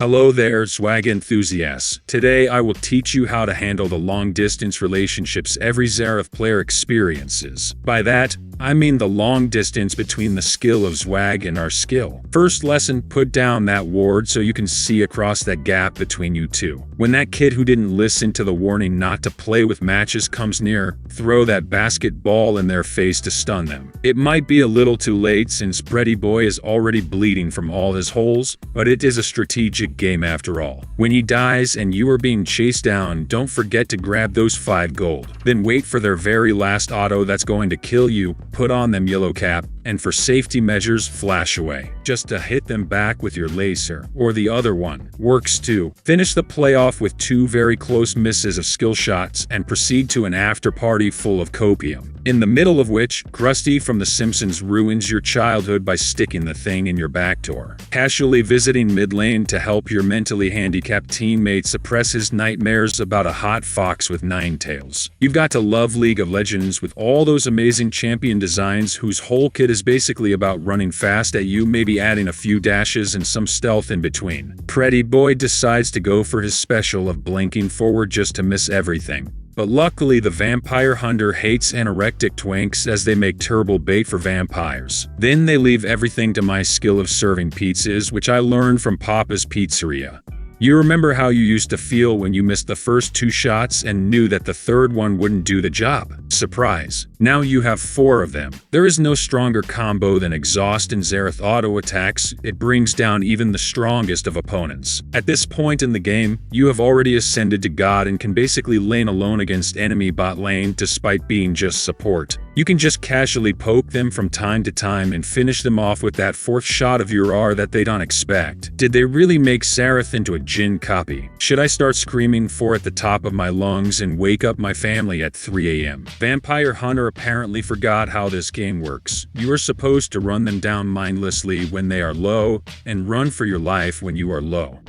Hello there, Zwag enthusiasts. Today I will teach you how to handle the long-distance relationships every Xerath player experiences. By that, I mean the long distance between the skill of Zwag and our skill. First lesson, put down that ward so you can see across that gap between you two. When that kid who didn't listen to the warning not to play with matches comes near, throw that basketball in their face to stun them. It might be a little too late since Pretty Boy is already bleeding from all his holes, but it is a strategic game after all. When he dies and you are being chased down, don't forget to grab those 5 gold. Then wait for their very last auto that's going to kill you, put on them yellow cap, and for safety measures flash away. Just to hit them back with your laser, or the other one, works too. Finish the playoff with 2 very close misses of skill shots and proceed to an after party full of copium. In the middle of which, Krusty from The Simpsons ruins your childhood by sticking the thing in your back door. Casually visiting mid lane to help your mentally handicapped teammate suppress his nightmares about a hot fox with 9 tails. You've got to love League of Legends with all those amazing champion designs whose whole kit is basically about running fast at you, maybe adding a few dashes and some stealth in between. Pretty Boy decides to go for his special of blinking forward just to miss everything. But luckily the vampire hunter hates anorectic twinks as they make turbo bait for vampires. Then they leave everything to my skill of serving pizzas, which I learned from Papa's Pizzeria. You remember how you used to feel when you missed the first 2 shots and knew that the third one wouldn't do the job? Surprise! Now you have 4 of them. There is no stronger combo than exhaust and Xerath auto attacks. It brings down even the strongest of opponents. At this point in the game, you have already ascended to God and can basically lane alone against enemy bot lane despite being just support. You can just casually poke them from time to time and finish them off with that 4th shot of your R that they don't expect. Did they really make Xerath into a Jin copy? Should I start screaming for at the top of my lungs and wake up my family at 3 a.m.? Vampire Hunter apparently forgot how this game works. You are supposed to run them down mindlessly when they are low, and run for your life when you are low.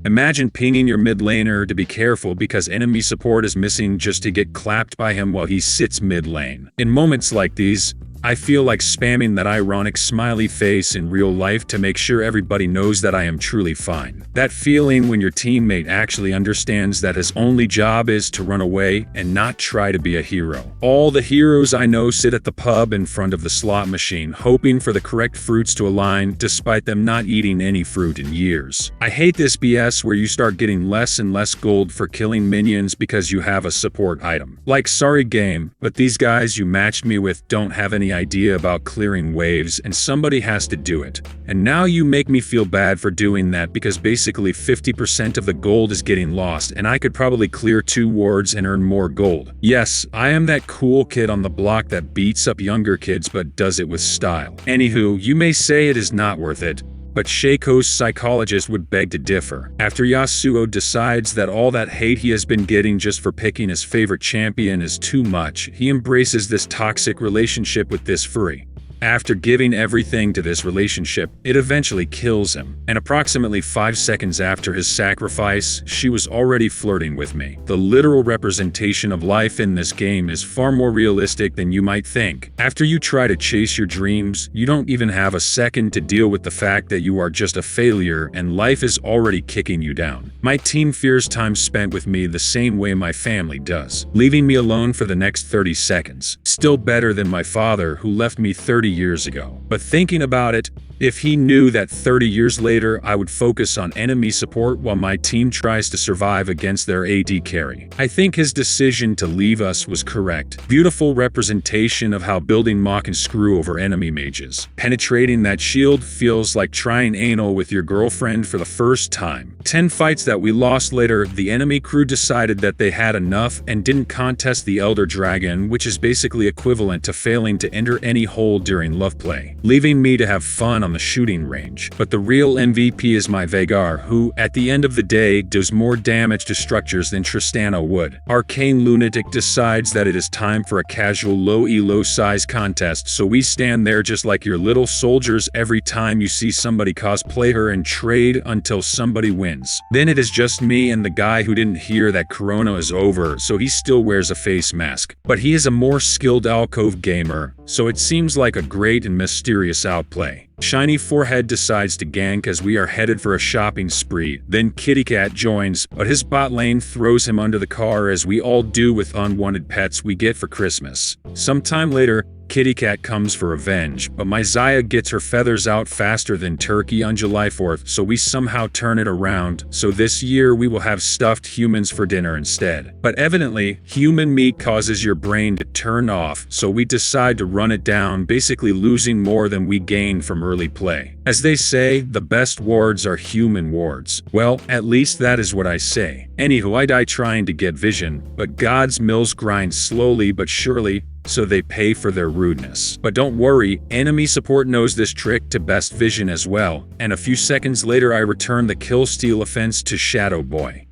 Imagine pinging your mid laner to be careful because enemy support is missing just to get clapped by him while he sits mid lane. In moments like these, I feel like spamming that ironic smiley face in real life to make sure everybody knows that I am truly fine. That feeling when your teammate actually understands that his only job is to run away and not try to be a hero. All the heroes I know sit at the pub in front of the slot machine hoping for the correct fruits to align despite them not eating any fruit in years. I hate this BS where you start getting less and less gold for killing minions because you have a support item. Like, sorry game, but these guys you matched me with don't have any idea about clearing waves and somebody has to do it. And now you make me feel bad for doing that because basically 50% of the gold is getting lost and I could probably clear 2 wards and earn more gold. Yes, I am that cool kid on the block that beats up younger kids but does it with style. Anywho, you may say it is not worth it, but Shaco's psychologist would beg to differ. After Yasuo decides that all that hate he has been getting just for picking his favorite champion is too much, he embraces this toxic relationship with this furry. After giving everything to this relationship, it eventually kills him, and approximately 5 seconds after his sacrifice, she was already flirting with me. The literal representation of life in this game is far more realistic than you might think. After you try to chase your dreams, you don't even have a second to deal with the fact that you are just a failure and life is already kicking you down. My team fears time spent with me the same way my family does, leaving me alone for the next 30 seconds. Still better than my father who left me 30 years ago. But thinking about it, if he knew that 30 years later I would focus on enemy support while my team tries to survive against their AD carry, I think his decision to leave us was correct. Beautiful representation of how building Maw can screw over enemy mages. Penetrating that shield feels like trying anal with your girlfriend for the first time. 10 fights that we lost later, the enemy crew decided that they had enough and didn't contest the Elder Dragon, which is basically equivalent to failing to enter any hole during love play, leaving me to have fun on the shooting range. But the real MVP is my Veigar, who, at the end of the day, does more damage to structures than Tristana would. Arcane Lunatic decides that it is time for a casual low elo size contest, so we stand there just like your little soldiers every time you see somebody cosplay her and trade until somebody wins. Then it is just me and the guy who didn't hear that Corona is over, so he still wears a face mask. But he is a more skilled alcove gamer, so it seems like a great and mysterious outplay. Shiny Forehead decides to gank as we are headed for a shopping spree. Then Kitty Cat joins, but his bot lane throws him under the car as we all do with unwanted pets we get for Christmas. Sometime later, Kitty Cat comes for revenge, but my Xayah gets her feathers out faster than turkey on July 4th, so we somehow turn it around, so this year we will have stuffed humans for dinner instead. But evidently, human meat causes your brain to turn off, so we decide to run it down, basically losing more than we gain from early play. As they say, the best wards are human wards. Well, at least that is what I say. Anywho, I die trying to get vision, but God's mills grind slowly but surely, so they pay for their rudeness. But don't worry, enemy support knows this trick to best vision as well, and a few seconds later I return the kill-steal offense to Shadow Boy.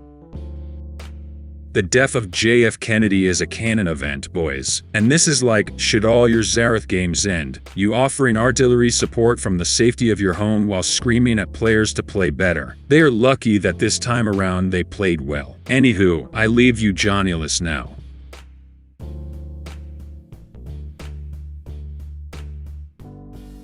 The death of JF Kennedy is a canon event, boys. And this is like, should all your Xerath games end, you offering artillery support from the safety of your home while screaming at players to play better. They are lucky that this time around they played well. Anywho, I leave you Johnnyless now.